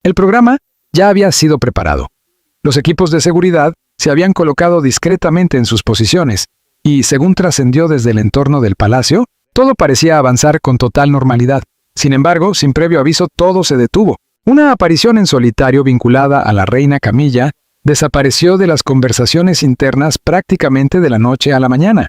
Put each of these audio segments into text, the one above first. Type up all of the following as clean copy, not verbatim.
El programa ya había sido preparado. Los equipos de seguridad se habían colocado discretamente en sus posiciones, y, según trascendió desde el entorno del palacio, todo parecía avanzar con total normalidad. Sin embargo, sin previo aviso, todo se detuvo. Una aparición en solitario vinculada a la reina Camilla desapareció de las conversaciones internas prácticamente de la noche a la mañana.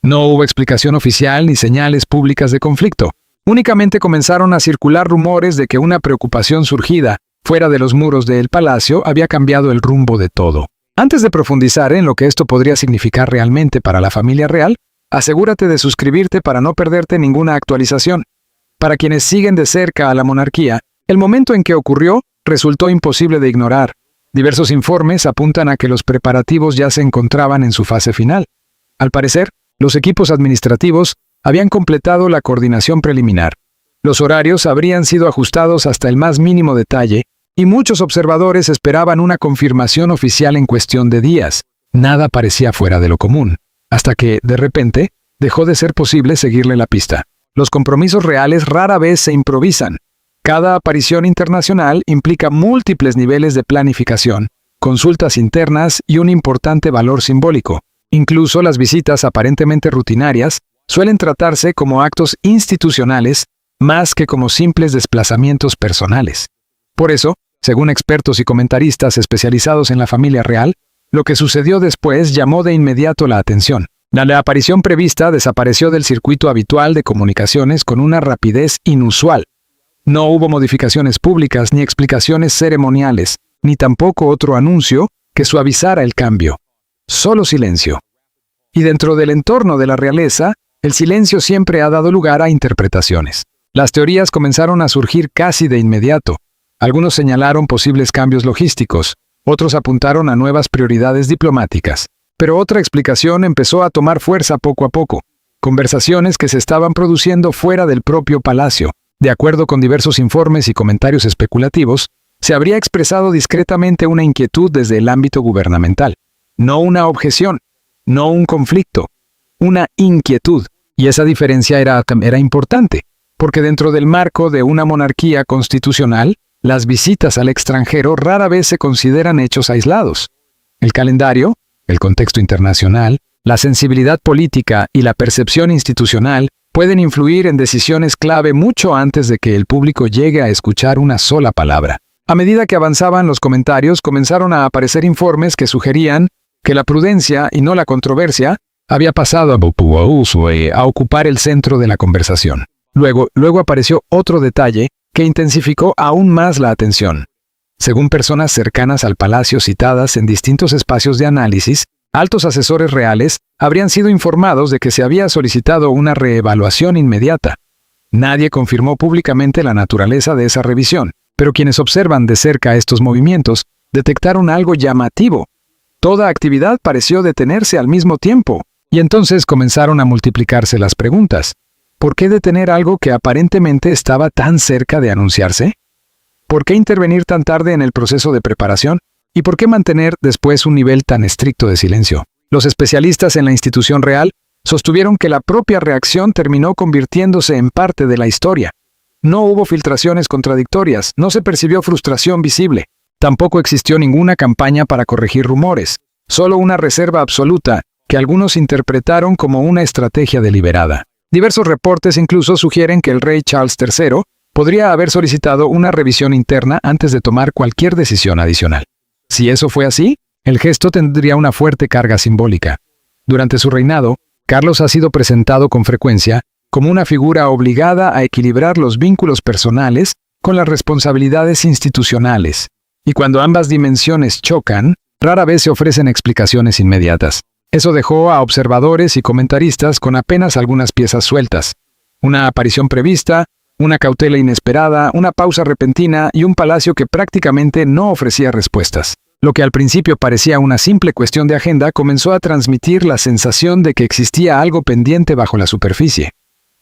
No hubo explicación oficial ni señales públicas de conflicto. Únicamente comenzaron a circular rumores de que una preocupación surgida fuera de los muros del palacio había cambiado el rumbo de todo. Antes de profundizar en lo que esto podría significar realmente para la familia real, asegúrate de suscribirte para no perderte ninguna actualización. Para quienes siguen de cerca a la monarquía, el momento en que ocurrió resultó imposible de ignorar. Diversos informes apuntan a que los preparativos ya se encontraban en su fase final. Al parecer, los equipos administrativos habían completado la coordinación preliminar. Los horarios habrían sido ajustados hasta el más mínimo detalle, y muchos observadores esperaban una confirmación oficial en cuestión de días. Nada parecía fuera de lo común, hasta que, de repente, dejó de ser posible seguirle la pista. Los compromisos reales rara vez se improvisan. Cada aparición internacional implica múltiples niveles de planificación, consultas internas y un importante valor simbólico. Incluso las visitas aparentemente rutinarias suelen tratarse como actos institucionales más que como simples desplazamientos personales. Por eso, según expertos y comentaristas especializados en la familia real, lo que sucedió después llamó de inmediato la atención. La aparición prevista desapareció del circuito habitual de comunicaciones con una rapidez inusual. No hubo modificaciones públicas ni explicaciones ceremoniales, ni tampoco otro anuncio que suavizara el cambio. Solo silencio. Y dentro del entorno de la realeza, el silencio siempre ha dado lugar a interpretaciones. Las teorías comenzaron a surgir casi de inmediato. Algunos señalaron posibles cambios logísticos, otros apuntaron a nuevas prioridades diplomáticas. Pero otra explicación empezó a tomar fuerza poco a poco. Conversaciones que se estaban produciendo fuera del propio palacio. De acuerdo con diversos informes y comentarios especulativos, se habría expresado discretamente una inquietud desde el ámbito gubernamental. No una objeción, no un conflicto, una inquietud. Y esa diferencia era importante, porque dentro del marco de una monarquía constitucional, las visitas al extranjero rara vez se consideran hechos aislados. El calendario, el contexto internacional, la sensibilidad política y la percepción institucional pueden influir en decisiones clave mucho antes de que el público llegue a escuchar una sola palabra. A medida que avanzaban los comentarios, comenzaron a aparecer informes que sugerían que la prudencia y no la controversia había pasado a ocupar el centro de la conversación. Luego apareció otro detalle que intensificó aún más la atención. Según personas cercanas al palacio citadas en distintos espacios de análisis, altos asesores reales habrían sido informados de que se había solicitado una reevaluación inmediata. Nadie confirmó públicamente la naturaleza de esa revisión, pero quienes observan de cerca estos movimientos detectaron algo llamativo. Toda actividad pareció detenerse al mismo tiempo, y entonces comenzaron a multiplicarse las preguntas. ¿Por qué detener algo que aparentemente estaba tan cerca de anunciarse? ¿Por qué intervenir tan tarde en el proceso de preparación? ¿Y por qué mantener después un nivel tan estricto de silencio? Los especialistas en la institución real sostuvieron que la propia reacción terminó convirtiéndose en parte de la historia. No hubo filtraciones contradictorias, no se percibió frustración visible. Tampoco existió ninguna campaña para corregir rumores, solo una reserva absoluta que algunos interpretaron como una estrategia deliberada. Diversos reportes incluso sugieren que el rey Charles III podría haber solicitado una revisión interna antes de tomar cualquier decisión adicional. Si eso fue así, el gesto tendría una fuerte carga simbólica. Durante su reinado, Carlos ha sido presentado con frecuencia como una figura obligada a equilibrar los vínculos personales con las responsabilidades institucionales. Y cuando ambas dimensiones chocan, rara vez se ofrecen explicaciones inmediatas. Eso dejó a observadores y comentaristas con apenas algunas piezas sueltas. Una aparición prevista, una cautela inesperada, una pausa repentina y un palacio que prácticamente no ofrecía respuestas. Lo que al principio parecía una simple cuestión de agenda comenzó a transmitir la sensación de que existía algo pendiente bajo la superficie.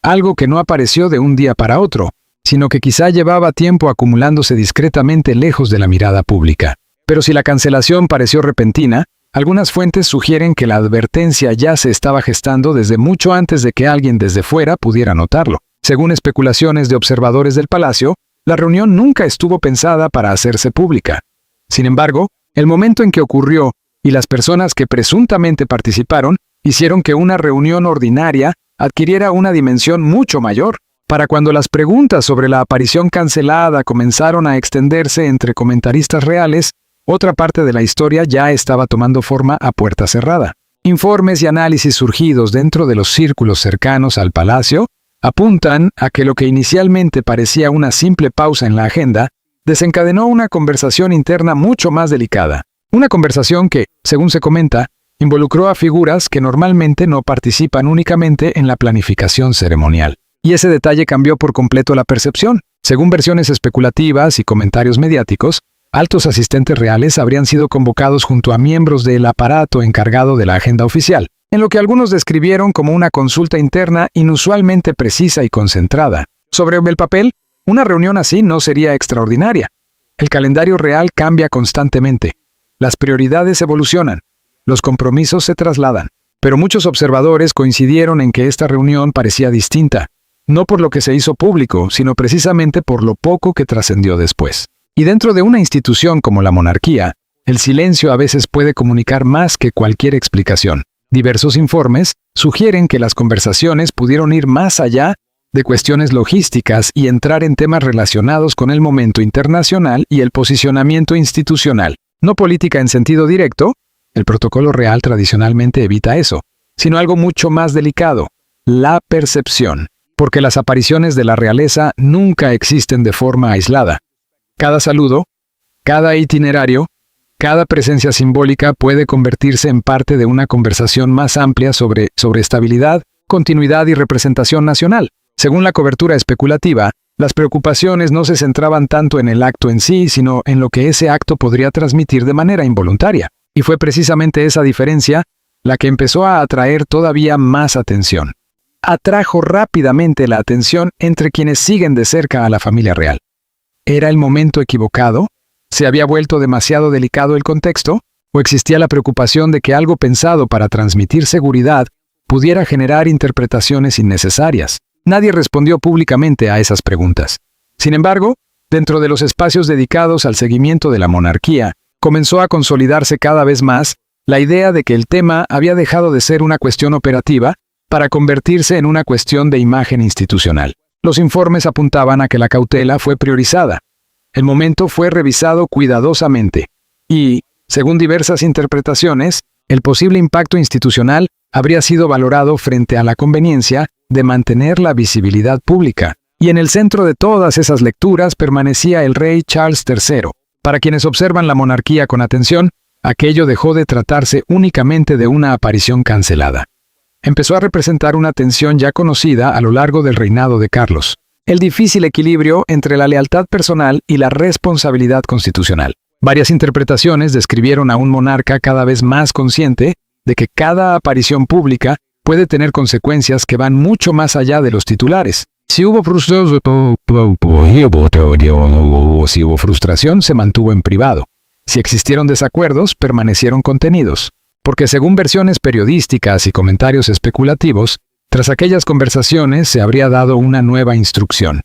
Algo que no apareció de un día para otro, sino que quizá llevaba tiempo acumulándose discretamente lejos de la mirada pública. Pero si la cancelación pareció repentina, algunas fuentes sugieren que la advertencia ya se estaba gestando desde mucho antes de que alguien desde fuera pudiera notarlo. Según especulaciones de observadores del palacio, La reunión nunca estuvo pensada para hacerse pública. Sin embargo, el momento en que ocurrió y las personas que presuntamente participaron hicieron que una reunión ordinaria adquiriera una dimensión mucho mayor. Para cuando las preguntas sobre la aparición cancelada comenzaron a extenderse entre comentaristas reales, otra parte de la historia ya estaba tomando forma a puerta cerrada. Informes y análisis surgidos dentro de los círculos cercanos al palacio apuntan a que lo que inicialmente parecía una simple pausa en la agenda desencadenó una conversación interna mucho más delicada. Una conversación que, según se comenta, involucró a figuras que normalmente no participan únicamente en la planificación ceremonial. Y ese detalle cambió por completo la percepción. Según versiones especulativas y comentarios mediáticos, altos asistentes reales habrían sido convocados junto a miembros del aparato encargado de la agenda oficial, en lo que algunos describieron como una consulta interna inusualmente precisa y concentrada. Sobre el papel, una reunión así no sería extraordinaria. El calendario real cambia constantemente. Las prioridades evolucionan. Los compromisos se trasladan. Pero muchos observadores coincidieron en que esta reunión parecía distinta. No por lo que se hizo público, sino precisamente por lo poco que trascendió después. Y dentro de una institución como la monarquía, el silencio a veces puede comunicar más que cualquier explicación. Diversos informes sugieren que las conversaciones pudieron ir más allá de cuestiones logísticas y entrar en temas relacionados con el momento internacional y el posicionamiento institucional. No política en sentido directo, el protocolo real tradicionalmente evita eso, sino algo mucho más delicado, la percepción. Porque las apariciones de la realeza nunca existen de forma aislada. Cada saludo, cada itinerario, cada presencia simbólica puede convertirse en parte de una conversación más amplia sobre estabilidad, continuidad y representación nacional. Según la cobertura especulativa, las preocupaciones no se centraban tanto en el acto en sí, sino en lo que ese acto podría transmitir de manera involuntaria. Y fue precisamente esa diferencia la que empezó a atraer todavía más atención. Atrajo rápidamente la atención entre quienes siguen de cerca a la familia real. ¿Era el momento equivocado? ¿Se había vuelto demasiado delicado el contexto? ¿O existía la preocupación de que algo pensado para transmitir seguridad pudiera generar interpretaciones innecesarias? Nadie respondió públicamente a esas preguntas. Sin embargo, dentro de los espacios dedicados al seguimiento de la monarquía, comenzó a consolidarse cada vez más la idea de que el tema había dejado de ser una cuestión operativa para convertirse en una cuestión de imagen institucional. Los informes apuntaban a que la cautela fue priorizada. El momento fue revisado cuidadosamente. Y, según diversas interpretaciones, el posible impacto institucional habría sido valorado frente a la conveniencia de mantener la visibilidad pública. Y en el centro de todas esas lecturas permanecía el rey Charles III. Para quienes observan la monarquía con atención, aquello dejó de tratarse únicamente de una aparición cancelada. Empezó a representar una tensión ya conocida a lo largo del reinado de Carlos, el difícil equilibrio entre la lealtad personal y la responsabilidad constitucional. Varias interpretaciones describieron a un monarca cada vez más consciente de que cada aparición pública puede tener consecuencias que van mucho más allá de los titulares. Si hubo frustración, se mantuvo en privado. Si existieron desacuerdos, permanecieron contenidos. Porque según versiones periodísticas y comentarios especulativos, tras aquellas conversaciones se habría dado una nueva instrucción.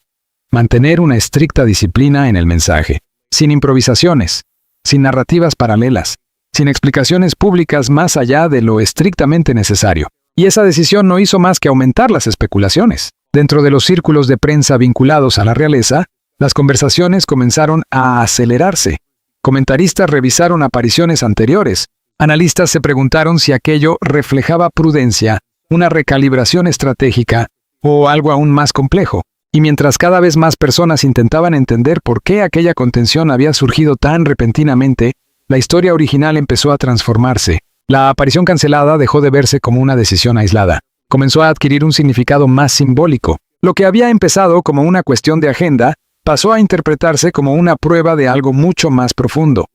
Mantener una estricta disciplina en el mensaje, sin improvisaciones, sin narrativas paralelas, sin explicaciones públicas más allá de lo estrictamente necesario. Y esa decisión no hizo más que aumentar las especulaciones. Dentro de los círculos de prensa vinculados a la realeza, las conversaciones comenzaron a acelerarse. Comentaristas revisaron apariciones anteriores. Analistas se preguntaron si aquello reflejaba prudencia, una recalibración estratégica o algo aún más complejo. Y mientras cada vez más personas intentaban entender por qué aquella contención había surgido tan repentinamente, la historia original empezó a transformarse. La aparición cancelada dejó de verse como una decisión aislada. Comenzó a adquirir un significado más simbólico. Lo que había empezado como una cuestión de agenda pasó a interpretarse como una prueba de algo mucho más profundo.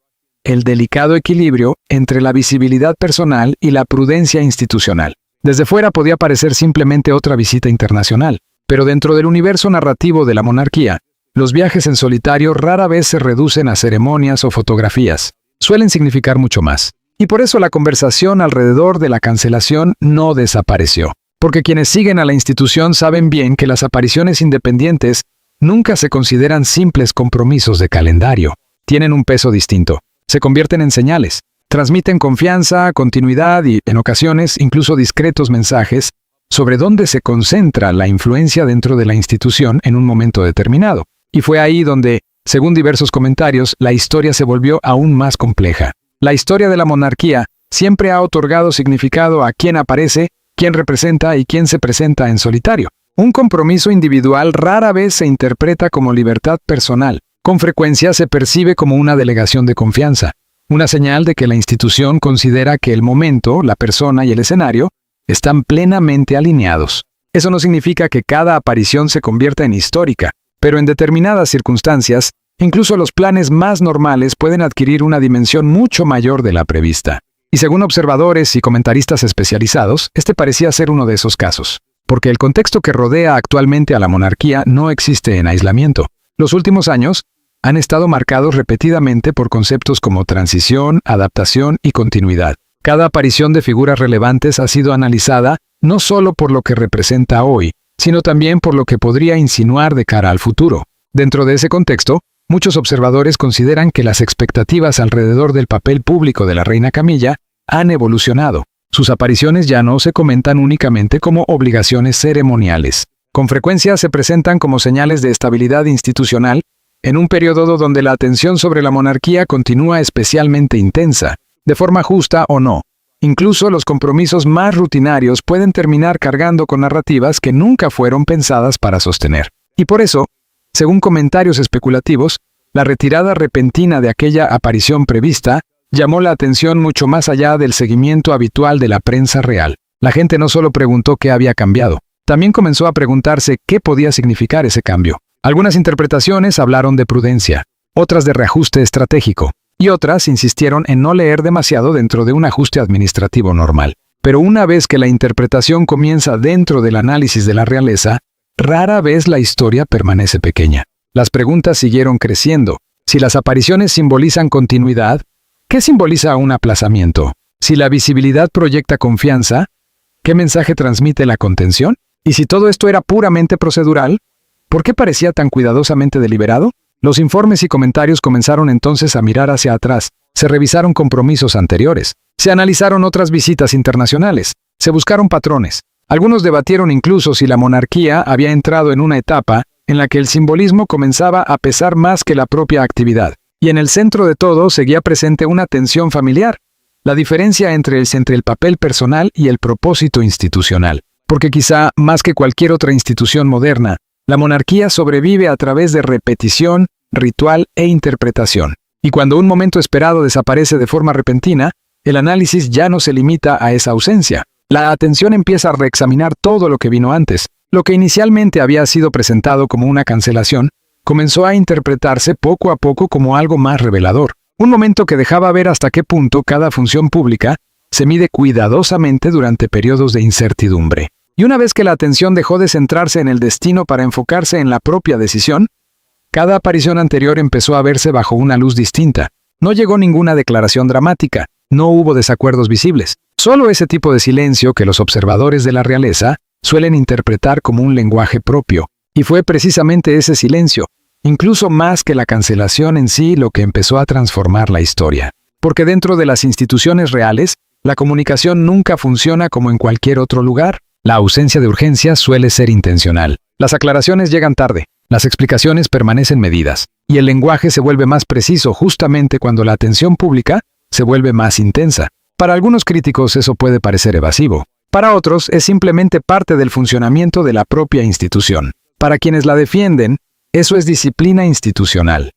El delicado equilibrio entre la visibilidad personal y la prudencia institucional. Desde fuera podía parecer simplemente otra visita internacional, pero dentro del universo narrativo de la monarquía, los viajes en solitario rara vez se reducen a ceremonias o fotografías. Suelen significar mucho más. Y por eso la conversación alrededor de la cancelación no desapareció. Porque quienes siguen a la institución saben bien que las apariciones independientes nunca se consideran simples compromisos de calendario. Tienen un peso distinto. Se convierten en señales. Transmiten confianza, continuidad y, en ocasiones, incluso discretos mensajes sobre dónde se concentra la influencia dentro de la institución en un momento determinado. Y fue ahí donde, según diversos comentarios, la historia se volvió aún más compleja. La historia de la monarquía siempre ha otorgado significado a quién aparece, quién representa y quién se presenta en solitario. Un compromiso individual rara vez se interpreta como libertad personal. Con frecuencia se percibe como una delegación de confianza, una señal de que la institución considera que el momento, la persona y el escenario están plenamente alineados. Eso no significa que cada aparición se convierta en histórica, pero en determinadas circunstancias, incluso los planes más normales pueden adquirir una dimensión mucho mayor de la prevista. Y según observadores y comentaristas especializados, este parecía ser uno de esos casos, porque el contexto que rodea actualmente a la monarquía no existe en aislamiento. Los últimos años han estado marcados repetidamente por conceptos como transición, adaptación y continuidad. Cada aparición de figuras relevantes ha sido analizada no solo por lo que representa hoy, sino también por lo que podría insinuar de cara al futuro. Dentro de ese contexto, muchos observadores consideran que las expectativas alrededor del papel público de la reina Camilla han evolucionado. Sus apariciones ya no se comentan únicamente como obligaciones ceremoniales. Con frecuencia se presentan como señales de estabilidad institucional en un periodo donde la atención sobre la monarquía continúa especialmente intensa, de forma justa o no. Incluso los compromisos más rutinarios pueden terminar cargando con narrativas que nunca fueron pensadas para sostener. Y por eso, según comentarios especulativos, la retirada repentina de aquella aparición prevista llamó la atención mucho más allá del seguimiento habitual de la prensa real. La gente no solo preguntó qué había cambiado, también comenzó a preguntarse qué podía significar ese cambio. Algunas interpretaciones hablaron de prudencia, otras de reajuste estratégico, y otras insistieron en no leer demasiado dentro de un ajuste administrativo normal. Pero una vez que la interpretación comienza dentro del análisis de la realeza, rara vez la historia permanece pequeña. Las preguntas siguieron creciendo. Si las apariciones simbolizan continuidad, ¿qué simboliza un aplazamiento? Si la visibilidad proyecta confianza, ¿qué mensaje transmite la contención? Y si todo esto era puramente procedural, ¿por qué parecía tan cuidadosamente deliberado? Los informes y comentarios comenzaron entonces a mirar hacia atrás. Se revisaron compromisos anteriores. Se analizaron otras visitas internacionales. Se buscaron patrones. Algunos debatieron incluso si la monarquía había entrado en una etapa en la que el simbolismo comenzaba a pesar más que la propia actividad. Y en el centro de todo seguía presente una tensión familiar, la diferencia entre el papel personal y el propósito institucional. Porque quizá, más que cualquier otra institución moderna, la monarquía sobrevive a través de repetición, ritual e interpretación. Y cuando un momento esperado desaparece de forma repentina, el análisis ya no se limita a esa ausencia. La atención empieza a reexaminar todo lo que vino antes. Lo que inicialmente había sido presentado como una cancelación, comenzó a interpretarse poco a poco como algo más revelador. Un momento que dejaba ver hasta qué punto cada función pública se mide cuidadosamente durante periodos de incertidumbre. Y una vez que la atención dejó de centrarse en el destino para enfocarse en la propia decisión, cada aparición anterior empezó a verse bajo una luz distinta. No llegó ninguna declaración dramática, no hubo desacuerdos visibles. Solo ese tipo de silencio que los observadores de la realeza suelen interpretar como un lenguaje propio. Y fue precisamente ese silencio, incluso más que la cancelación en sí, lo que empezó a transformar la historia. Porque dentro de las instituciones reales, la comunicación nunca funciona como en cualquier otro lugar. La ausencia de urgencia suele ser intencional. Las aclaraciones llegan tarde, las explicaciones permanecen medidas, y el lenguaje se vuelve más preciso justamente cuando la atención pública se vuelve más intensa. Para algunos críticos eso puede parecer evasivo. Para otros es simplemente parte del funcionamiento de la propia institución. Para quienes la defienden, eso es disciplina institucional.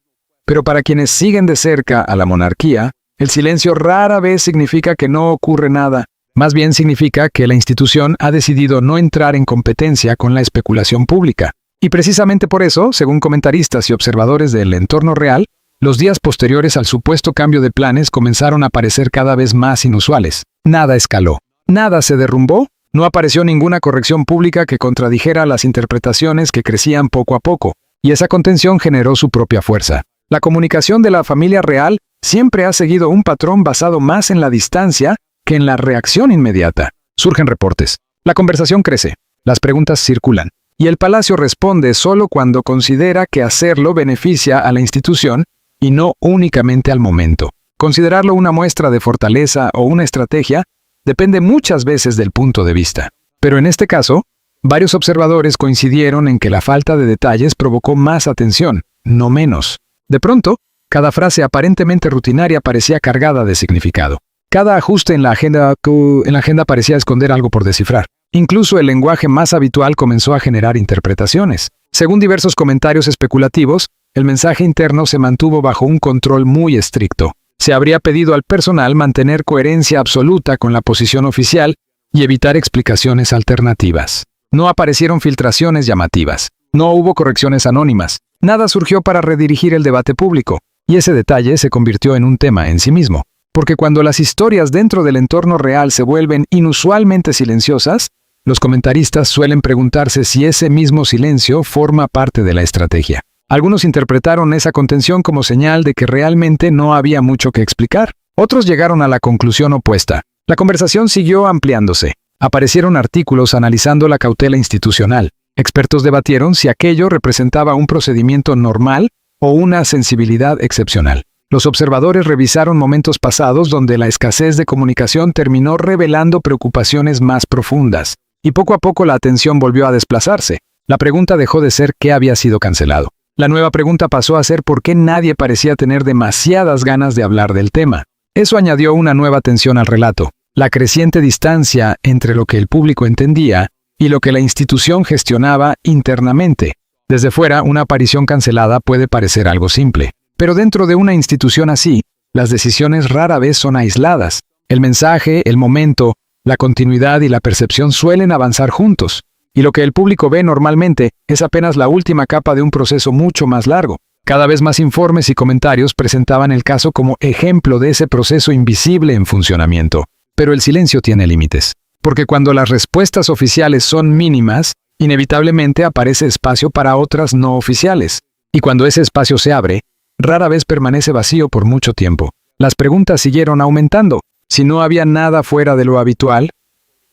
Pero para quienes siguen de cerca a la monarquía, el silencio rara vez significa que no ocurre nada. Más bien significa que la institución ha decidido no entrar en competencia con la especulación pública. Y precisamente por eso, según comentaristas y observadores del entorno real, los días posteriores al supuesto cambio de planes comenzaron a parecer cada vez más inusuales. Nada escaló. Nada se derrumbó. No apareció ninguna corrección pública que contradijera las interpretaciones que crecían poco a poco. Y esa contención generó su propia fuerza. La comunicación de la familia real siempre ha seguido un patrón basado más en la distancia que en la reacción inmediata. Surgen reportes. La conversación crece. Las preguntas circulan. y el palacio responde solo cuando considera que hacerlo beneficia a la institución y no únicamente al momento. Considerarlo una muestra de fortaleza o una estrategia depende muchas veces del punto de vista. Pero en este caso, varios observadores coincidieron en que la falta de detalles provocó más atención, no menos. De pronto, cada frase aparentemente rutinaria parecía cargada de significado. Cada ajuste en la agenda parecía esconder algo por descifrar. Incluso el lenguaje más habitual comenzó a generar interpretaciones. Según diversos comentarios especulativos, el mensaje interno se mantuvo bajo un control muy estricto. Se habría pedido al personal mantener coherencia absoluta con la posición oficial y evitar explicaciones alternativas. No aparecieron filtraciones llamativas. No hubo correcciones anónimas. Nada surgió para redirigir el debate público. Y ese detalle se convirtió en un tema en sí mismo. Porque cuando las historias dentro del entorno real se vuelven inusualmente silenciosas, los comentaristas suelen preguntarse si ese mismo silencio forma parte de la estrategia. Algunos interpretaron esa contención como señal de que realmente no había mucho que explicar. Otros llegaron a la conclusión opuesta. La conversación siguió ampliándose. Aparecieron artículos analizando la cautela institucional. Expertos debatieron si aquello representaba un procedimiento normal o una sensibilidad excepcional. Los observadores revisaron momentos pasados donde la escasez de comunicación terminó revelando preocupaciones más profundas. Y poco a poco la atención volvió a desplazarse. La pregunta dejó de ser qué había sido cancelado. La nueva pregunta pasó a ser por qué nadie parecía tener demasiadas ganas de hablar del tema. Eso añadió una nueva tensión al relato. La creciente distancia entre lo que el público entendía y lo que la institución gestionaba internamente. Desde fuera, una aparición cancelada puede parecer algo simple. Pero dentro de una institución así, las decisiones rara vez son aisladas. El mensaje, el momento, la continuidad y la percepción suelen avanzar juntos. Y lo que el público ve normalmente es apenas la última capa de un proceso mucho más largo. Cada vez más informes y comentarios presentaban el caso como ejemplo de ese proceso invisible en funcionamiento. Pero el silencio tiene límites. Porque cuando las respuestas oficiales son mínimas, inevitablemente aparece espacio para otras no oficiales. Y cuando ese espacio se abre, rara vez permanece vacío por mucho tiempo. Las preguntas siguieron aumentando. Si no había nada fuera de lo habitual,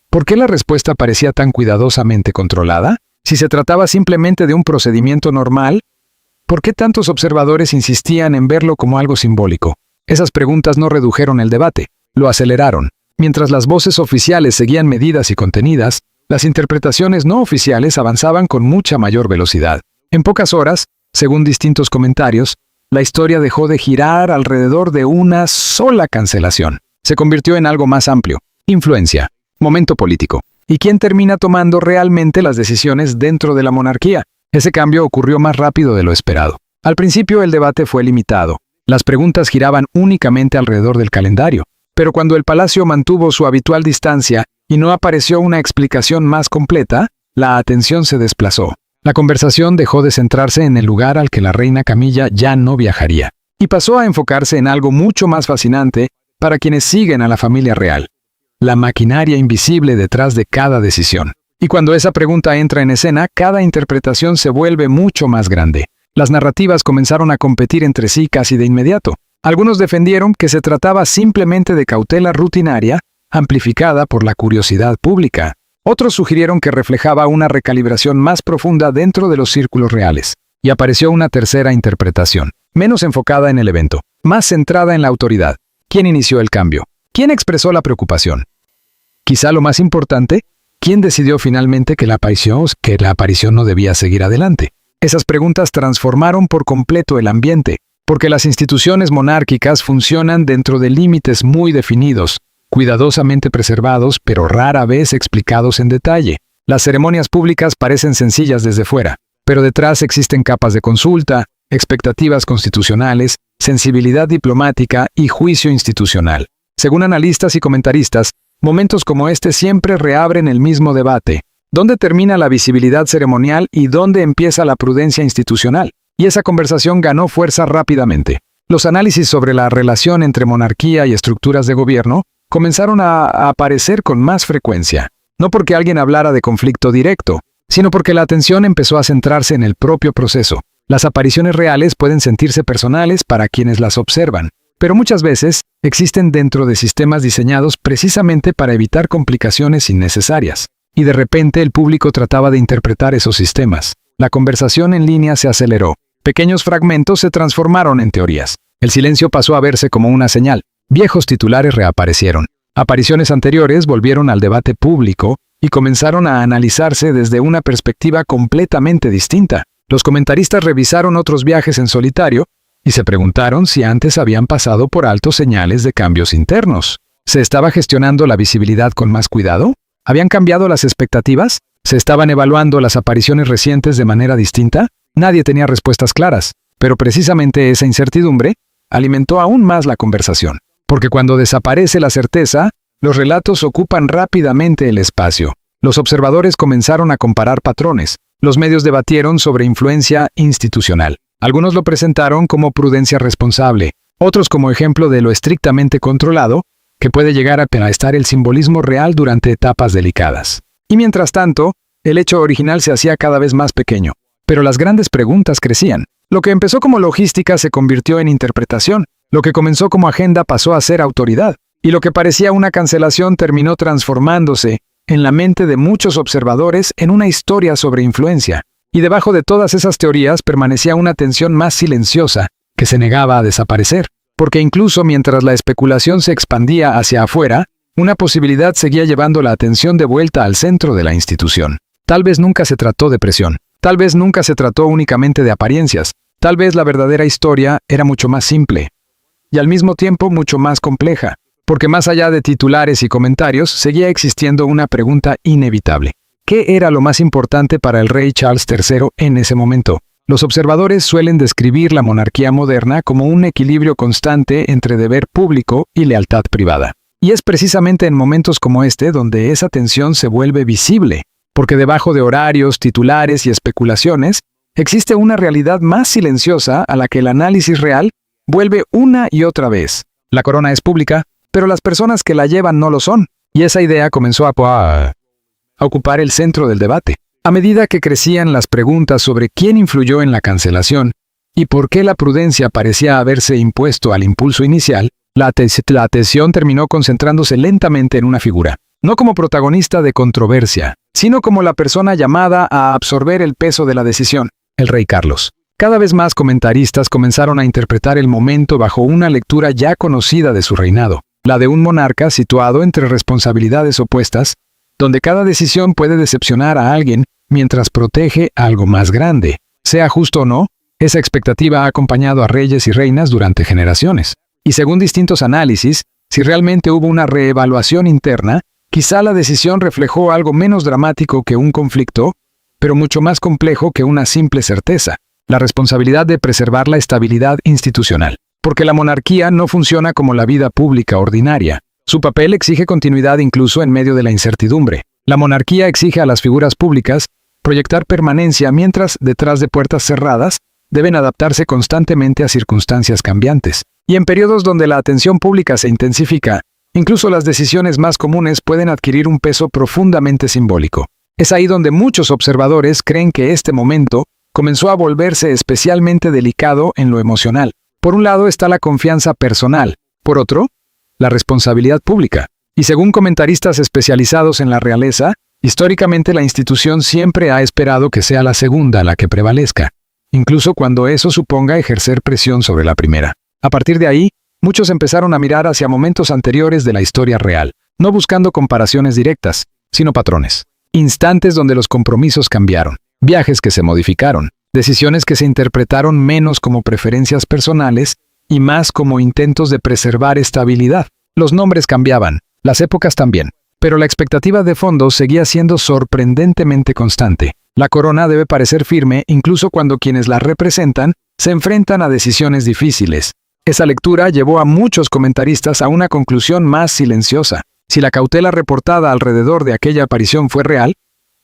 ¿por qué la respuesta parecía tan cuidadosamente controlada? Si se trataba simplemente de un procedimiento normal, ¿por qué tantos observadores insistían en verlo como algo simbólico? Esas preguntas no redujeron el debate, lo aceleraron. Mientras las voces oficiales seguían medidas y contenidas, las interpretaciones no oficiales avanzaban con mucha mayor velocidad. En pocas horas, según distintos comentarios, la historia dejó de girar alrededor de una sola cancelación. Se convirtió en algo más amplio. Influencia. Momento político. ¿Y quién termina tomando realmente las decisiones dentro de la monarquía? Ese cambio ocurrió más rápido de lo esperado. Al principio el debate fue limitado. Las preguntas giraban únicamente alrededor del calendario. Pero cuando el palacio mantuvo su habitual distancia y no apareció una explicación más completa, la atención se desplazó. La conversación dejó de centrarse en el lugar al que la reina Camilla ya no viajaría, y pasó a enfocarse en algo mucho más fascinante para quienes siguen a la familia real: la maquinaria invisible detrás de cada decisión. Y cuando esa pregunta entra en escena, cada interpretación se vuelve mucho más grande. Las narrativas comenzaron a competir entre sí casi de inmediato. Algunos defendieron que se trataba simplemente de cautela rutinaria, amplificada por la curiosidad pública. Otros sugirieron que reflejaba una recalibración más profunda dentro de los círculos reales. Y apareció una tercera interpretación, menos enfocada en el evento, más centrada en la autoridad. ¿Quién inició el cambio? ¿Quién expresó la preocupación? Quizá lo más importante, ¿quién decidió finalmente que la aparición no debía seguir adelante? Esas preguntas transformaron por completo el ambiente, porque las instituciones monárquicas funcionan dentro de límites muy definidos, cuidadosamente preservados, pero rara vez explicados en detalle. Las ceremonias públicas parecen sencillas desde fuera, pero detrás existen capas de consulta, expectativas constitucionales, sensibilidad diplomática y juicio institucional. Según analistas y comentaristas, momentos como este siempre reabren el mismo debate. ¿Dónde termina la visibilidad ceremonial y dónde empieza la prudencia institucional? Y esa conversación ganó fuerza rápidamente. Los análisis sobre la relación entre monarquía y estructuras de gobierno comenzaron a aparecer con más frecuencia. No porque alguien hablara de conflicto directo, sino porque la atención empezó a centrarse en el propio proceso. Las apariciones reales pueden sentirse personales para quienes las observan, pero muchas veces existen dentro de sistemas diseñados precisamente para evitar complicaciones innecesarias. y de repente el público trataba de interpretar esos sistemas. La conversación en línea se aceleró. Pequeños fragmentos se transformaron en teorías. El silencio pasó a verse como una señal. Viejos titulares reaparecieron. Apariciones anteriores volvieron al debate público y comenzaron a analizarse desde una perspectiva completamente distinta. Los comentaristas revisaron otros viajes en solitario y se preguntaron si antes habían pasado por alto señales de cambios internos. ¿Se estaba gestionando la visibilidad con más cuidado? ¿Habían cambiado las expectativas? ¿Se estaban evaluando las apariciones recientes de manera distinta? Nadie tenía respuestas claras, pero precisamente esa incertidumbre alimentó aún más la conversación. Porque cuando desaparece la certeza, los relatos ocupan rápidamente el espacio. Los observadores comenzaron a comparar patrones. Los medios debatieron sobre influencia institucional. Algunos lo presentaron como prudencia responsable, otros como ejemplo de lo estrictamente controlado, que puede llegar a estar el simbolismo real durante etapas delicadas. Y mientras tanto, el hecho original se hacía cada vez más pequeño. Pero las grandes preguntas crecían. Lo que empezó como logística se convirtió en interpretación. Lo que comenzó como agenda pasó a ser autoridad. Y lo que parecía una cancelación terminó transformándose en la mente de muchos observadores en una historia sobre influencia. Y debajo de todas esas teorías permanecía una tensión más silenciosa que se negaba a desaparecer. Porque incluso mientras la especulación se expandía hacia afuera, una posibilidad seguía llevando la atención de vuelta al centro de la institución. Tal vez nunca se trató de presión. Tal vez nunca se trató únicamente de apariencias. Tal vez la verdadera historia era mucho más simple. Y al mismo tiempo mucho más compleja. Porque más allá de titulares y comentarios, seguía existiendo una pregunta inevitable. ¿Qué era lo más importante para el rey Charles III en ese momento? Los observadores suelen describir la monarquía moderna como un equilibrio constante entre deber público y lealtad privada. Y es precisamente en momentos como este donde esa tensión se vuelve visible, porque debajo de horarios, titulares y especulaciones, existe una realidad más silenciosa a la que el análisis real vuelve una y otra vez. La corona es pública, pero las personas que la llevan no lo son, y esa idea comenzó a ocupar el centro del debate. A medida que crecían las preguntas sobre quién influyó en la cancelación y por qué la prudencia parecía haberse impuesto al impulso inicial, la atención terminó concentrándose lentamente en una figura, no como protagonista de controversia, sino como la persona llamada a absorber el peso de la decisión, el rey Carlos. Cada vez más comentaristas comenzaron a interpretar el momento bajo una lectura ya conocida de su reinado, la de un monarca situado entre responsabilidades opuestas, donde cada decisión puede decepcionar a alguien mientras protege a algo más grande. Sea justo o no, esa expectativa ha acompañado a reyes y reinas durante generaciones. Y según distintos análisis, si realmente hubo una reevaluación interna, quizá la decisión reflejó algo menos dramático que un conflicto, pero mucho más complejo que una simple certeza, la responsabilidad de preservar la estabilidad institucional. Porque la monarquía no funciona como la vida pública ordinaria. Su papel exige continuidad incluso en medio de la incertidumbre. La monarquía exige a las figuras públicas proyectar permanencia mientras, detrás de puertas cerradas, deben adaptarse constantemente a circunstancias cambiantes. Y en periodos donde la atención pública se intensifica, incluso las decisiones más comunes pueden adquirir un peso profundamente simbólico. Es ahí donde muchos observadores creen que este momento comenzó a volverse especialmente delicado en lo emocional. Por un lado está la confianza personal, por otro, la responsabilidad pública. Y según comentaristas especializados en la realeza, históricamente la institución siempre ha esperado que sea la segunda la que prevalezca, incluso cuando eso suponga ejercer presión sobre la primera. A partir de ahí, muchos empezaron a mirar hacia momentos anteriores de la historia real, no buscando comparaciones directas, sino patrones. Instantes donde los compromisos cambiaron, viajes que se modificaron, decisiones que se interpretaron menos como preferencias personales y más como intentos de preservar estabilidad. Los nombres cambiaban, las épocas también, pero la expectativa de fondo seguía siendo sorprendentemente constante. La corona debe parecer firme incluso cuando quienes la representan se enfrentan a decisiones difíciles. Esa lectura llevó a muchos comentaristas a una conclusión más silenciosa. Si la cautela reportada alrededor de aquella aparición fue real,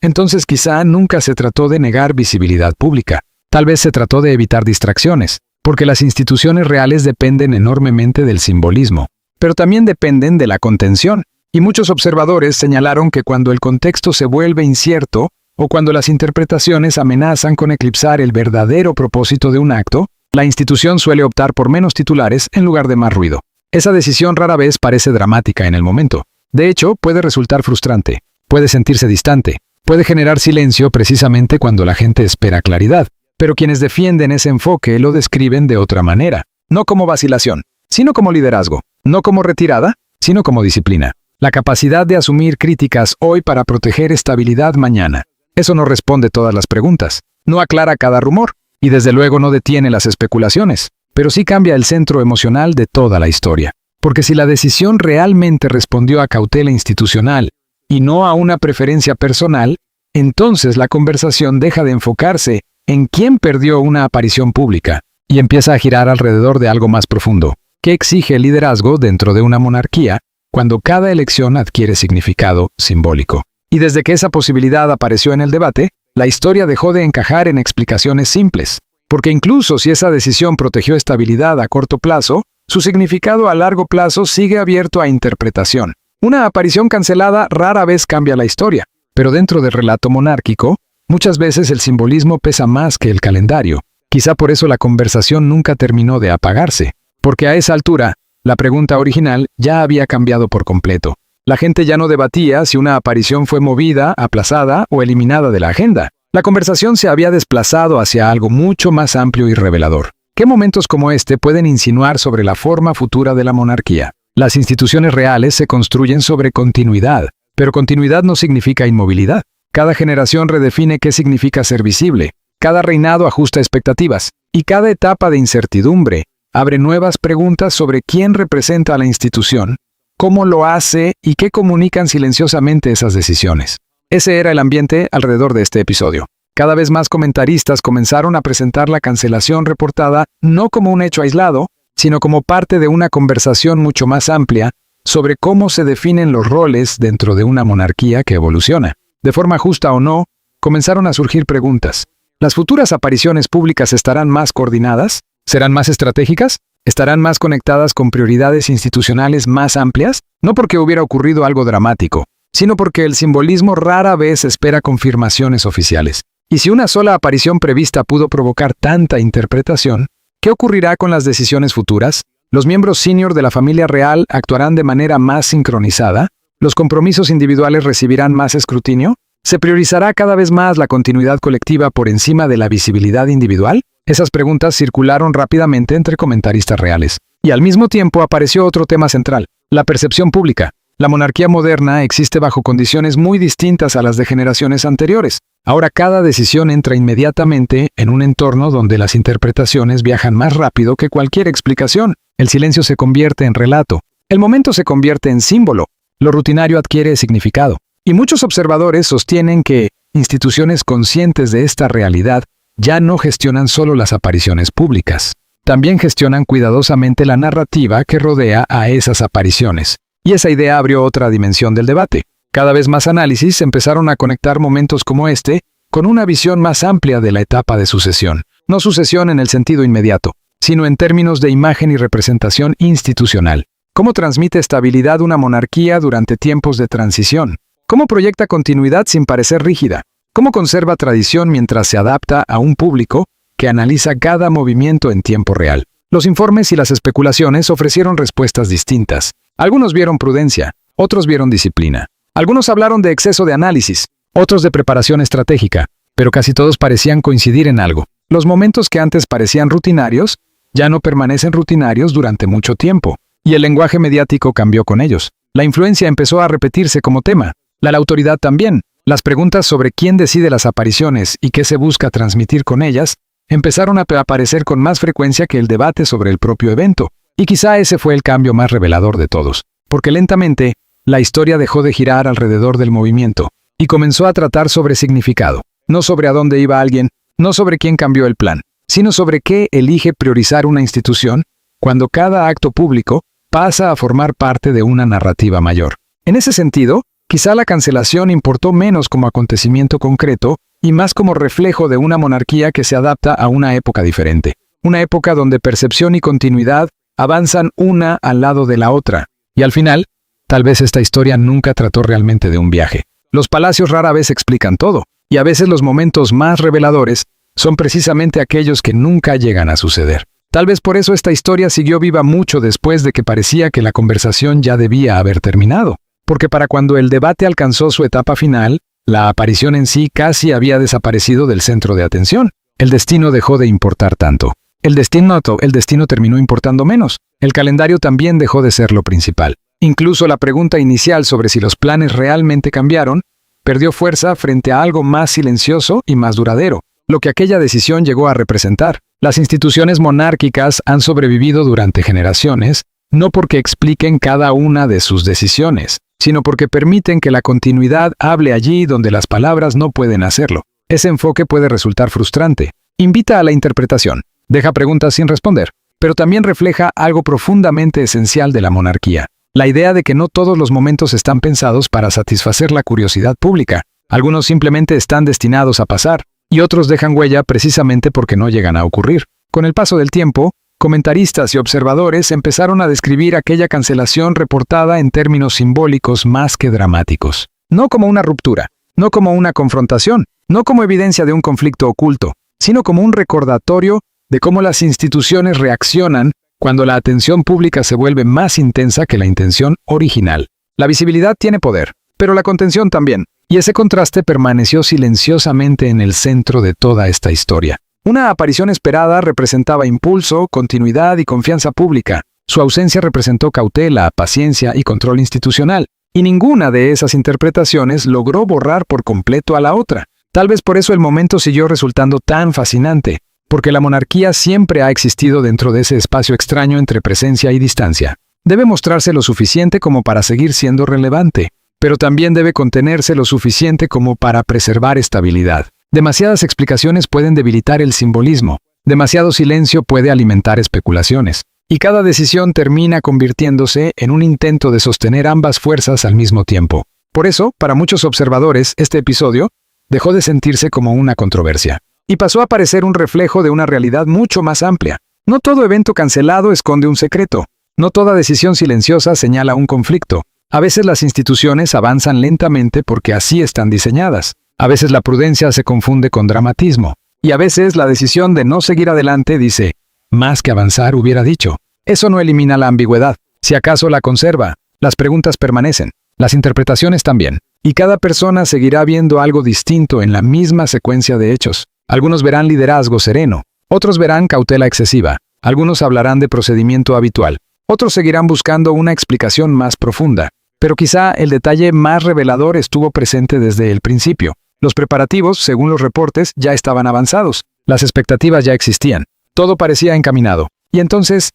entonces quizá nunca se trató de negar visibilidad pública. Tal vez se trató de evitar distracciones, porque las instituciones reales dependen enormemente del simbolismo, pero también dependen de la contención. Y muchos observadores señalaron que cuando el contexto se vuelve incierto, o cuando las interpretaciones amenazan con eclipsar el verdadero propósito de un acto, la institución suele optar por menos titulares en lugar de más ruido. Esa decisión rara vez parece dramática en el momento. De hecho, puede resultar frustrante. puede sentirse distante, puede generar silencio precisamente cuando la gente espera claridad. Pero quienes defienden ese enfoque lo describen de otra manera, no como vacilación, sino como liderazgo, no como retirada, sino como disciplina. La capacidad de asumir críticas hoy para proteger estabilidad mañana. Eso no responde todas las preguntas, no aclara cada rumor, y desde luego no detiene las especulaciones, pero sí cambia el centro emocional de toda la historia. Porque si la decisión realmente respondió a cautela institucional y no a una preferencia personal, entonces la conversación deja de enfocarse en quién perdió una aparición pública y empieza a girar alrededor de algo más profundo. ¿Qué exige el liderazgo dentro de una monarquía cuando cada elección adquiere significado simbólico? Y desde que esa posibilidad apareció en el debate, la historia dejó de encajar en explicaciones simples. Porque incluso si esa decisión protegió estabilidad a corto plazo, su significado a largo plazo sigue abierto a interpretación. Una aparición cancelada rara vez cambia la historia, pero dentro del relato monárquico, muchas veces el simbolismo pesa más que el calendario. Quizá por eso la conversación nunca terminó de apagarse, porque a esa altura, la pregunta original ya había cambiado por completo. La gente ya no debatía si una aparición fue movida, aplazada o eliminada de la agenda. La conversación se había desplazado hacia algo mucho más amplio y revelador. ¿Qué momentos como este pueden insinuar sobre la forma futura de la monarquía? Las instituciones reales se construyen sobre continuidad, pero continuidad no significa inmovilidad. Cada generación redefine qué significa ser visible, cada reinado ajusta expectativas, y cada etapa de incertidumbre abre nuevas preguntas sobre quién representa a la institución, cómo lo hace y qué comunican silenciosamente esas decisiones. Ese era el ambiente alrededor de este episodio. Cada vez más comentaristas comenzaron a presentar la cancelación reportada no como un hecho aislado, sino como parte de una conversación mucho más amplia sobre cómo se definen los roles dentro de una monarquía que evoluciona. De forma justa o no, comenzaron a surgir preguntas. ¿Las futuras apariciones públicas estarán más coordinadas? ¿Serán más estratégicas? ¿Estarán más conectadas con prioridades institucionales más amplias? No porque hubiera ocurrido algo dramático, sino porque el simbolismo rara vez espera confirmaciones oficiales. Y si una sola aparición prevista pudo provocar tanta interpretación, ¿qué ocurrirá con las decisiones futuras? ¿Los miembros senior de la familia real actuarán de manera más sincronizada? ¿Los compromisos individuales recibirán más escrutinio? ¿Se priorizará cada vez más la continuidad colectiva por encima de la visibilidad individual? Esas preguntas circularon rápidamente entre comentaristas reales. Y al mismo tiempo apareció otro tema central, la percepción pública. La monarquía moderna existe bajo condiciones muy distintas a las de generaciones anteriores. Ahora cada decisión entra inmediatamente en un entorno donde las interpretaciones viajan más rápido que cualquier explicación. El silencio se convierte en relato. El momento se convierte en símbolo. Lo rutinario adquiere significado. Y muchos observadores sostienen que instituciones conscientes de esta realidad ya no gestionan solo las apariciones públicas. También gestionan cuidadosamente la narrativa que rodea a esas apariciones. Y esa idea abrió otra dimensión del debate. Cada vez más análisis empezaron a conectar momentos como este con una visión más amplia de la etapa de sucesión. No sucesión en el sentido inmediato, sino en términos de imagen y representación institucional. ¿Cómo transmite estabilidad una monarquía durante tiempos de transición? ¿Cómo proyecta continuidad sin parecer rígida? ¿Cómo conserva tradición mientras se adapta a un público que analiza cada movimiento en tiempo real? Los informes y las especulaciones ofrecieron respuestas distintas. Algunos vieron prudencia, otros vieron disciplina. Algunos hablaron de exceso de análisis, otros de preparación estratégica, pero casi todos parecían coincidir en algo. Los momentos que antes parecían rutinarios, ya no permanecen rutinarios durante mucho tiempo, y el lenguaje mediático cambió con ellos. La influencia empezó a repetirse como tema, la autoridad también. Las preguntas sobre quién decide las apariciones y qué se busca transmitir con ellas empezaron a aparecer con más frecuencia que el debate sobre el propio evento. Y quizá ese fue el cambio más revelador de todos, porque lentamente, la historia dejó de girar alrededor del movimiento y comenzó a tratar sobre significado, no sobre a dónde iba alguien, no sobre quién cambió el plan, sino sobre qué elige priorizar una institución cuando cada acto público pasa a formar parte de una narrativa mayor. En ese sentido, quizá la cancelación importó menos como acontecimiento concreto y más como reflejo de una monarquía que se adapta a una época diferente, una época donde percepción y continuidad avanzan una al lado de la otra, y al final, tal vez esta historia nunca trató realmente de un viaje. Los palacios rara vez explican todo, y a veces los momentos más reveladores son precisamente aquellos que nunca llegan a suceder. Tal vez por eso esta historia siguió viva mucho después de que parecía que la conversación ya debía haber terminado. porque para cuando el debate alcanzó su etapa final, la aparición en sí casi había desaparecido del centro de atención. El destino dejó de importar tanto. El destino terminó importando menos. El calendario también dejó de ser lo principal. Incluso la pregunta inicial sobre si los planes realmente cambiaron, perdió fuerza frente a algo más silencioso y más duradero, lo que aquella decisión llegó a representar. Las instituciones monárquicas han sobrevivido durante generaciones, no porque expliquen cada una de sus decisiones, sino porque permiten que la continuidad hable allí donde las palabras no pueden hacerlo. Ese enfoque puede resultar frustrante. Invita a la interpretación, deja preguntas sin responder, pero también refleja algo profundamente esencial de la monarquía. La idea de que no todos los momentos están pensados para satisfacer la curiosidad pública. Algunos simplemente están destinados a pasar, y otros dejan huella precisamente porque no llegan a ocurrir. Con el paso del tiempo, comentaristas y observadores empezaron a describir aquella cancelación reportada en términos simbólicos más que dramáticos. No como una ruptura, no como una confrontación, no como evidencia de un conflicto oculto, sino como un recordatorio de cómo las instituciones reaccionan cuando la atención pública se vuelve más intensa que la intención original. La visibilidad tiene poder, pero la contención también, y ese contraste permaneció silenciosamente en el centro de toda esta historia. Una aparición esperada representaba impulso, continuidad y confianza pública. Su ausencia representó cautela, paciencia y control institucional, y ninguna de esas interpretaciones logró borrar por completo a la otra. Tal vez por eso el momento siguió resultando tan fascinante, porque la monarquía siempre ha existido dentro de ese espacio extraño entre presencia y distancia. Debe mostrarse lo suficiente como para seguir siendo relevante, pero también debe contenerse lo suficiente como para preservar estabilidad. Demasiadas explicaciones pueden debilitar el simbolismo, demasiado silencio puede alimentar especulaciones, y cada decisión termina convirtiéndose en un intento de sostener ambas fuerzas al mismo tiempo. Por eso, para muchos observadores, este episodio dejó de sentirse como una controversia, y pasó a parecer un reflejo de una realidad mucho más amplia. No todo evento cancelado esconde un secreto, no toda decisión silenciosa señala un conflicto. A veces las instituciones avanzan lentamente porque así están diseñadas. A veces la prudencia se confunde con dramatismo. Y a veces la decisión de no seguir adelante dice, más que avanzar hubiera dicho. Eso no elimina la ambigüedad, si acaso la conserva. Las preguntas permanecen, las interpretaciones también. Y cada persona seguirá viendo algo distinto en la misma secuencia de hechos. Algunos verán liderazgo sereno, otros verán cautela excesiva, algunos hablarán de procedimiento habitual, otros seguirán buscando una explicación más profunda. Pero quizá el detalle más revelador estuvo presente desde el principio. Los preparativos, según los reportes, ya estaban avanzados. Las expectativas ya existían. Todo parecía encaminado. Y entonces,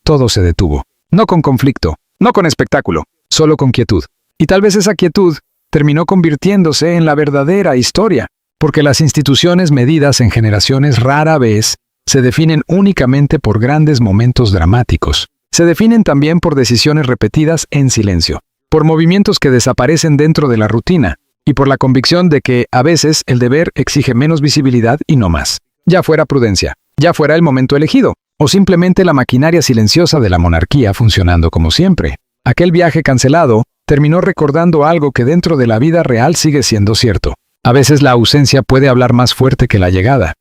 todo se detuvo. No con conflicto, no con espectáculo, solo con quietud. Y tal vez esa quietud terminó convirtiéndose en la verdadera historia, porque las instituciones medidas en generaciones rara vez se definen únicamente por grandes momentos dramáticos. Se definen también por decisiones repetidas en silencio, por movimientos que desaparecen dentro de la rutina, y por la convicción de que, a veces, el deber exige menos visibilidad y no más. Ya fuera prudencia, ya fuera el momento elegido, o simplemente la maquinaria silenciosa de la monarquía funcionando como siempre. Aquel viaje cancelado terminó recordando algo que dentro de la vida real sigue siendo cierto. A veces la ausencia puede hablar más fuerte que la llegada.